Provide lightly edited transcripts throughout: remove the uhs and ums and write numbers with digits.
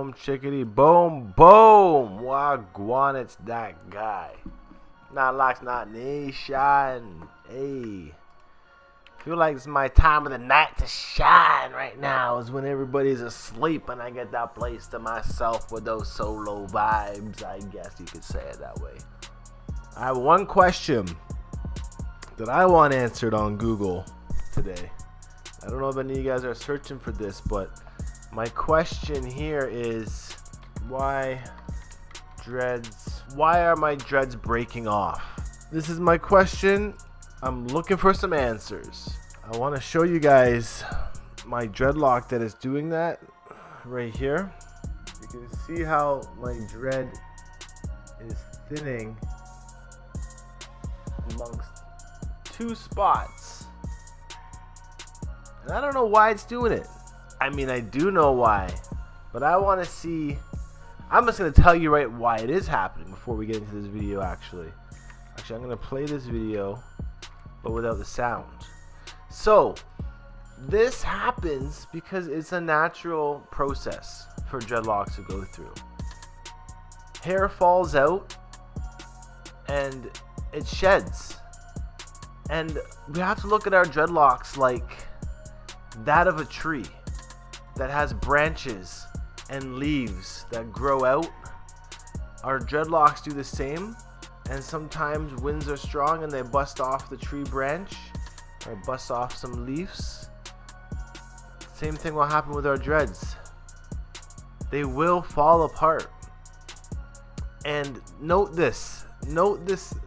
Boom, chickadee, boom, boom. Wagwan, it's that guy. Knotlocks, not nation. Hey. Feel like it's my time of the night to shine right now is when everybody's asleep and I get that place to myself with those solo vibes. I guess you could say it that way. I have one question that I want answered on Google today. I don't know if any of you guys are searching for this, but my question here is why are my dreads breaking off? This is my question. I'm looking for some answers. I want to show you guys my dreadlock that is doing that right here. You can see how my dread is thinning amongst two spots. And I don't know why it's doing it. I mean, I do know why, but I want to see. I'm just going to tell you right why it is happening before we get into this video actually. I'm going to play this video, but without the sound. So, this happens because it's a natural process for dreadlocks to go through. Hair falls out and it sheds. And we have to look at our dreadlocks like that of a tree that has branches and leaves that grow out. Our dreadlocks do the same, and sometimes winds are strong and they bust off the tree branch or bust off some leaves. Same thing will happen with our dreads. They will fall apart. And note this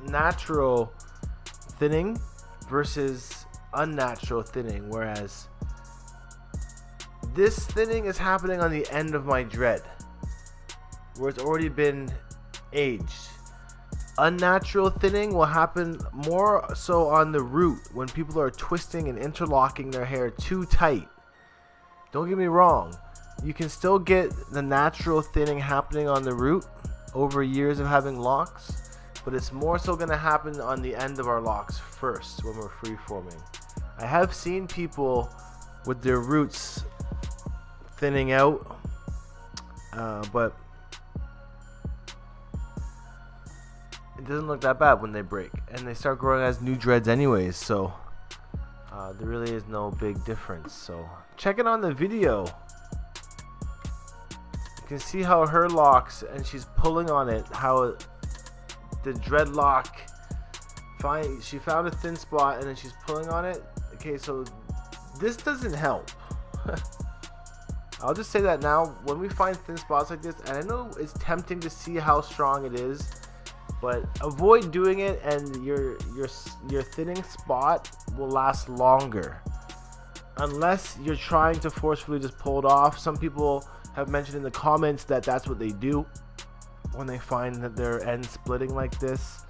natural thinning versus unnatural thinning, whereas this thinning is happening on the end of my dread where it's already been aged. Unnatural thinning will happen more so on the root when people are twisting and interlocking their hair too tight. Don't get me wrong, you can still get the natural thinning happening on the root over years of having locks, but it's more so going to happen on the end of our locks first when we're free forming. I have seen people with their roots thinning out, but it doesn't look that bad when they break, and they start growing as new dreads anyways, so there really is no big difference. So check it on the video. You can see how her locks, and she's pulling on it, how the dreadlock she found a thin spot and then she's pulling on it. Okay, so this doesn't help. I'll just say that now, when we find thin spots like this, and I know it's tempting to see how strong it is, but avoid doing it, and your thinning spot will last longer unless you're trying to forcefully just pull it off. Some people have mentioned in the comments that that's what they do when they find that their end splitting like this,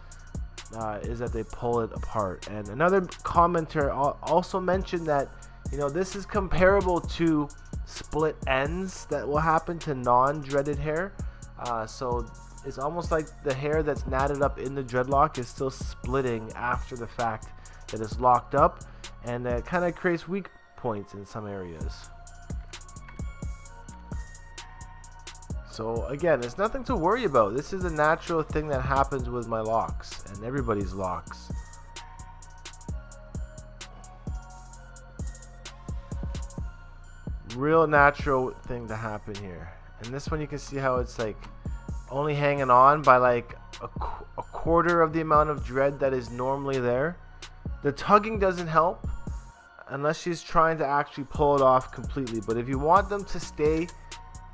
is that they pull it apart. And another commenter also mentioned that, you know, this is comparable to split ends that will happen to non-dreaded hair. So it's almost like the hair that's knotted up in the dreadlock is still splitting after the fact that it's locked up, and that kind of creates weak points in some areas. So again, it's nothing to worry about. This is a natural thing that happens with my locks and everybody's locks. Real natural thing to happen here. And this one, you can see how it's like only hanging on by like a quarter of the amount of dread that is normally there. The tugging doesn't help unless she's trying to actually pull it off completely. But if you want them to stay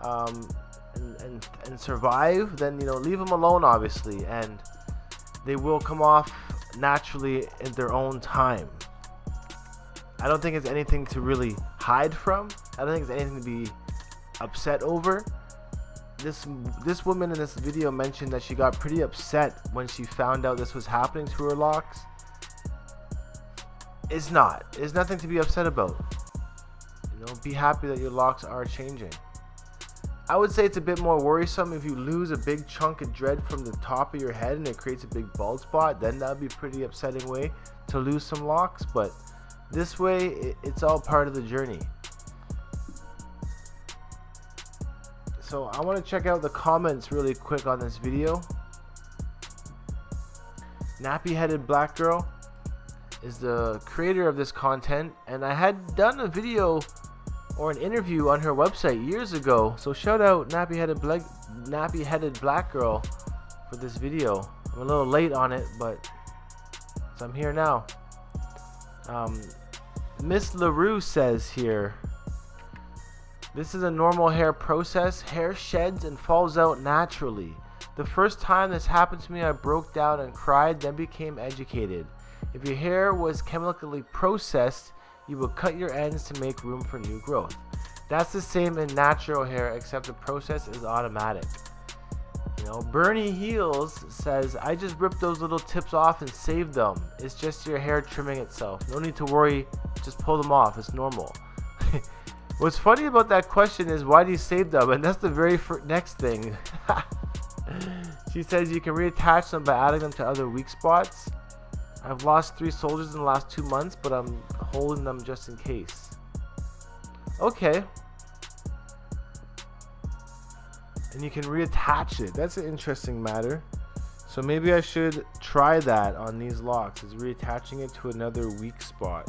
and survive, then, you know, leave them alone, obviously, and they will come off naturally in their own time. I don't think it's anything to really hide from. I don't think it's anything to be upset over. This woman in this video mentioned that she got pretty upset when she found out this was happening to her locks. It's nothing to be upset about. You know, be happy that your locks are changing. I would say it's a bit more worrisome if you lose a big chunk of dread from the top of your head and it creates a big bald spot. Then that would be a pretty upsetting way to lose some locks, but this way it's all part of the journey. So I want to check out the comments really quick on this video. Nappy Headed Black Girl is the creator of this content, and I had done a video or an interview on her website years ago. So shout out Nappy Headed Black Girl for this video. I'm a little late on it, but so I'm here now. Miss LaRue says here, this is a normal hair process. Hair sheds and falls out naturally. The first time this happened to me, I broke down and cried, then became educated. If your hair was chemically processed, you will cut your ends to make room for new growth. That's the same in natural hair, except the process is automatic. You know, Bernie Heels says, I just ripped those little tips off and saved them. It's just your hair trimming itself. No need to worry, just pull them off. It's normal. What's funny about that question is, why do you save them? And that's the very next thing. She says you can reattach them by adding them to other weak spots. I've lost 3 soldiers in the last 2 months, but I'm holding them just in case. Okay. And you can reattach it. That's an interesting matter. So maybe I should try that on these locks, is reattaching it to another weak spot.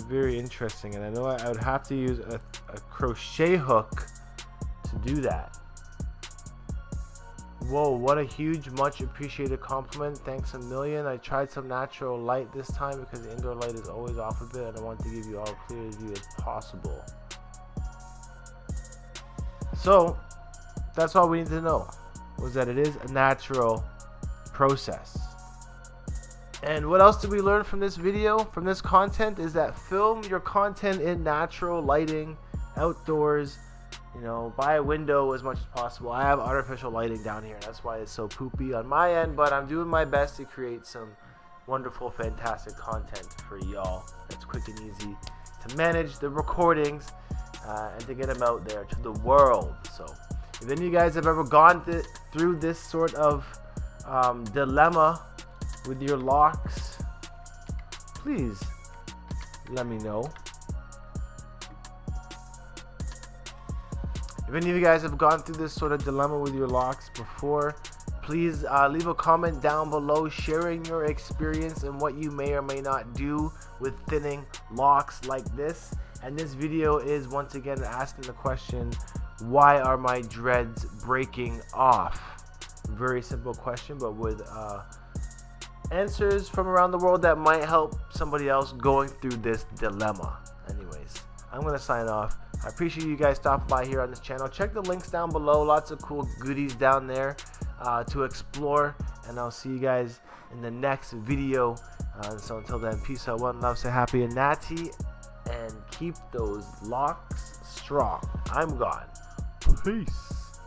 Very interesting, and I know I would have to use a crochet hook to do that. Whoa, what a huge, much appreciated compliment. Thanks a million. I tried some natural light this time because the indoor light is always off a bit, and I want to give you all clear view as possible. So that's all we need to know, was that it is a natural process. And what else did we learn from this video, from this content, is that film your content in natural lighting, outdoors, you know, by a window as much as possible. I have artificial lighting down here, that's why it's so poopy on my end, but I'm doing my best to create some wonderful, fantastic content for y'all that's quick and easy to manage the recordings and to get them out there to the world. So if any of you guys have ever gone through this sort of dilemma with your locks, please let me know. If any of you guys have gone through this sort of dilemma with your locks before, please leave a comment down below sharing your experience and what you may or may not do with thinning locks like this. And this video is once again asking the question, why are my dreads breaking off? Very simple question, but with answers from around the world that might help somebody else going through this dilemma. Anyways, I'm gonna sign off. I appreciate you guys stopping by here on this channel. Check the links down below. Lots of cool goodies down there to explore, and I'll see you guys in the next video. So until then, peace out, one love, stay happy and natty, and keep those locks strong. I'm gone. Peace.